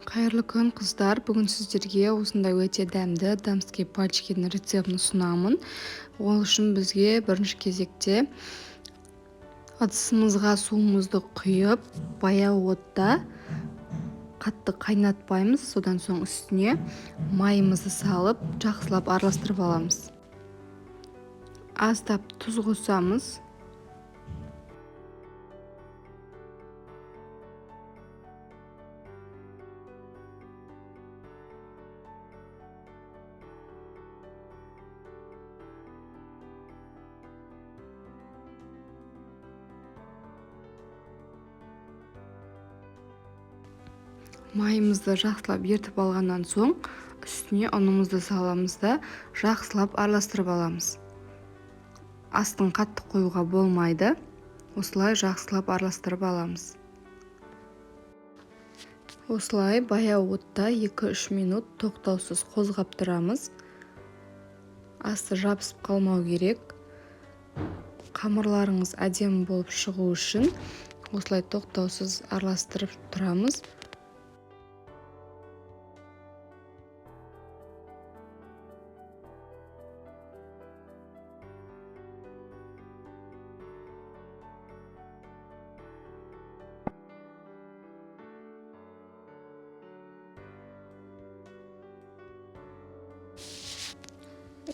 Қайырлы күн қыздар. Бүгін сіздерге осындай өте дәмді дамский пальчикінің рецептін ұсынамын. Ол үшін бізге бірінші кезекте ыдысымызға суымызды құйып, баяу отта қатты қайнатпаймыз. Содан соң үстіне майымызды салып, жақсылап араластырып аламыз. Аздап тұз қосамыз. Майымызды жақсылап ертіп алғаннан соң, үстіне ұнымызды саламыз да жақсылап араластырып аламыз. Астын қатты қоюға болмайды. Осылай жақсылап араластырып аламыз. Осылай баяу отта 2-3 минут тоқтаусыз қозғап тұрамыз. Асты жабысып қалмау керек. Қамырларыңыз әдемі болып шығу үшін осылай тоқтаусыз араластырып тұрамыз.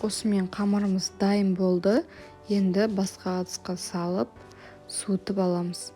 Осымен қамырымыз дайын болды. Енді басқа ыдысқа салып, суытып аламыз.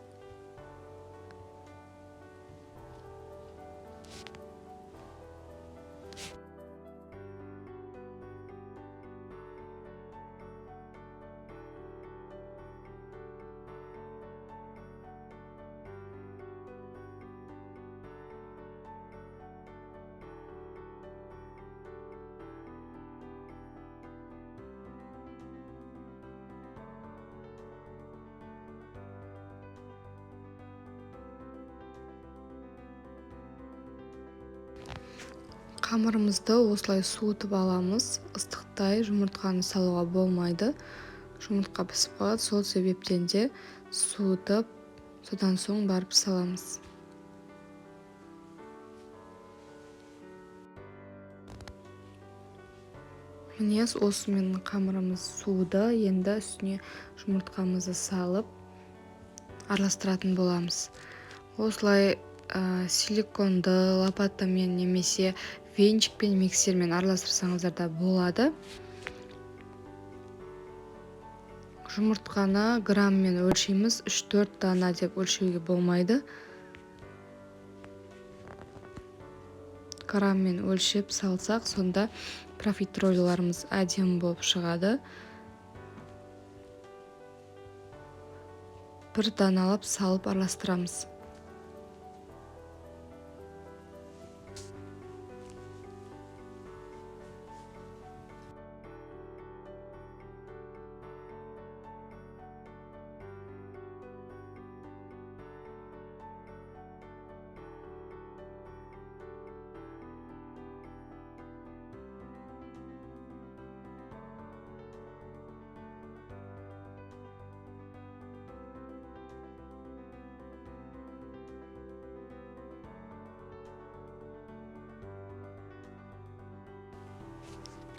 Қамырымызды осылай суытып аламыз. Ыстықтай жұмыртқаны салуға болмайды. Жұмыртқа пісіп қалады. Сол себептен де суытып, содан соң барып саламыз. Міне осымен қамырымыз суыды. Енді үстіне жұмыртқамызды салып араластыратын боламыз. Осылай силиконды лопатамен немесе венчикпен, миксермен араластырсаңыздар да болады. Жұмыртқаны граммен өлшейміз. 3-4 дана деп өлшеуге болмайды. Граммен өлшеп салсақ, сонда профитройларымыз әдемі болып шығады. Бір даналап салып араластырамыз.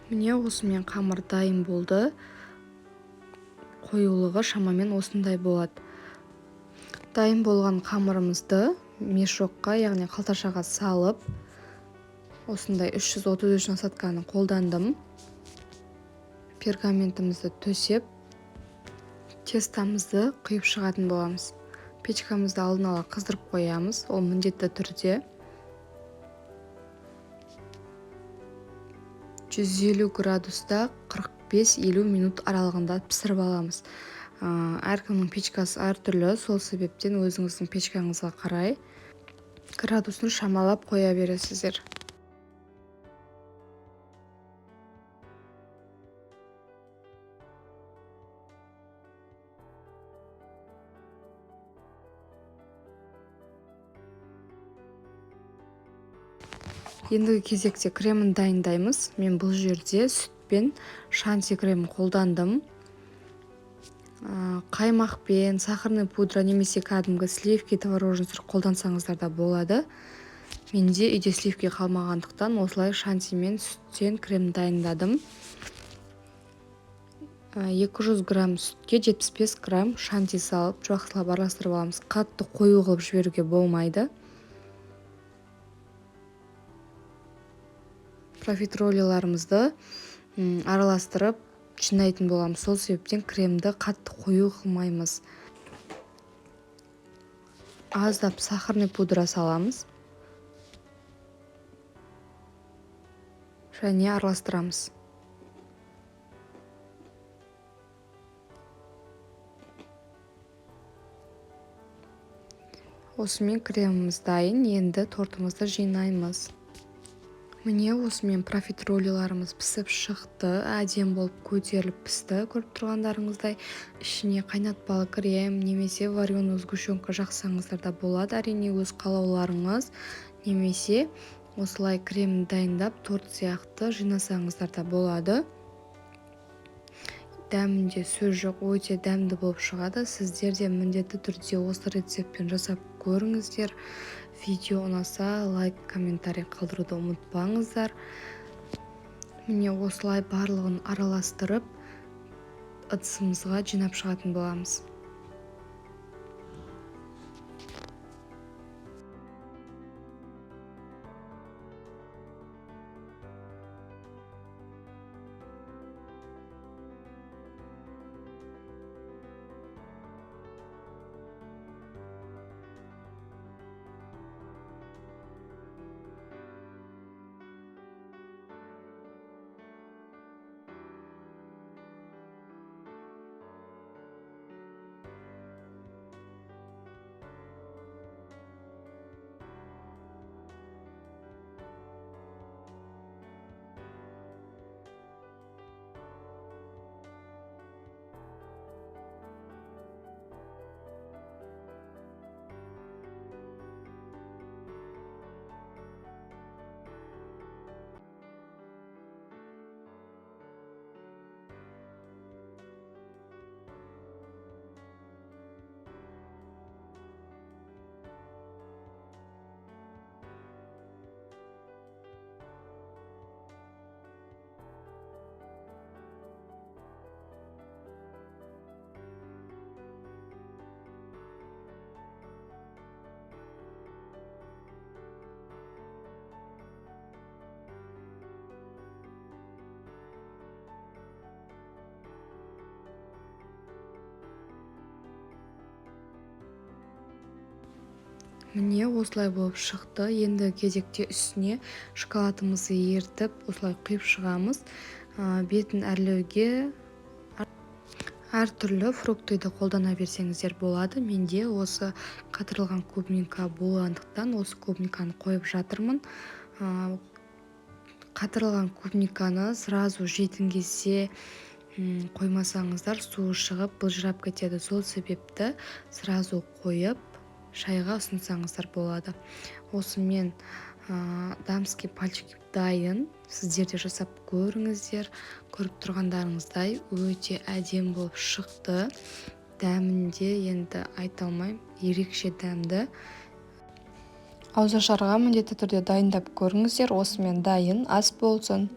Міне осымен қамыр дайын болды. Қоюлығы шамамен осындай болады. Дайын болған қамырымызды мешокқа, яғни қалташаға салып, осындай 333 насатканы қолдандым. Пергаментімізді төсеп, тестамызды құйып шығатын боламыз. Печкамызды алдын ала қыздырып қоямыз, ол міндетті түрде. 150 градуста 45-50 минут аралығында пісіріп аламыз. Әркімнің печкасы әртүрлі, сол себептен өзіңіздің печкаңызға қарай градусын шамалап қоя бересіздер. Ендігі кезекте кремін дайындаймыз. Мен бұл жерде сүт пен шанти крем қолдандым. Қаймақпен, сахарный пудра немесе кәдімгі сливки творожный сыр қолдансаңыздар да болады. Менде үйде сливки қалмағандықтан осылай шанти мен сүттен крем дайындадым. 200 грамм сүтке 75 грамм шанти салып жақсылап араластырып аламыз. Қатты қою қылып жіберуге болмайды. Профитроллиларымызды араластырып жинайтын боламыз. Сол себептен кремді қатты қою қылмаймыз. Аздап сахарный пудра саламыз және араластырамыз. Осымен креміміз дайын, енді тортымызды жинаймыз. Міне осымен профитроллиларымыз пісіп шықты, әдем болып көтеріліп пісті. Көріп тұрғандарыңыздай ішіне қайнатпалы крем немесе вареный сгущенка жақсаңыздар да болады. Әрине өз қалауларыңыз, немесе осылай кремін дайындап торт сияқты жинасаңыздар да болады. Дәмінде сөз жоқ, өте дәмді болып шығады. Сіздер де міндетті түрде осы рецептпен жасап көріңіздер. Видео ұнаса лайк, комментарий қалдыруды ұмытпаңыздар. Міне осылай барлығын араластырып ыдысымызға жинап шығатын боламыз. Міне осылай болып шықты. Енді кезекте үстіне шоколадымызды ертіп осылай құйып шығамыз. Бетін әрлеуге әртүрлі фруктыйды қолдана берсеңіздер болады. Менде осы қатырылған клубника болғандықтан осы клубниканы қойып жатырмын. Қатырылған клубниканы сразу жейтін кезде қоймасаңыздар суы шығып былжырап кетеді. Сол себепті сразу қойып шайға ұсынсаңыздар болады. Осымен дамский пальчики дайын. Сіздер де жасап көріңіздер. Көріп тұрғандарыңыздай өте әдем болып шықты. Дәмінде енді айта алмаймын, ерекше дәмді. Ауызашарға міндетті түрде дайындап көріңіздер. Осымен дайын, ас болсын.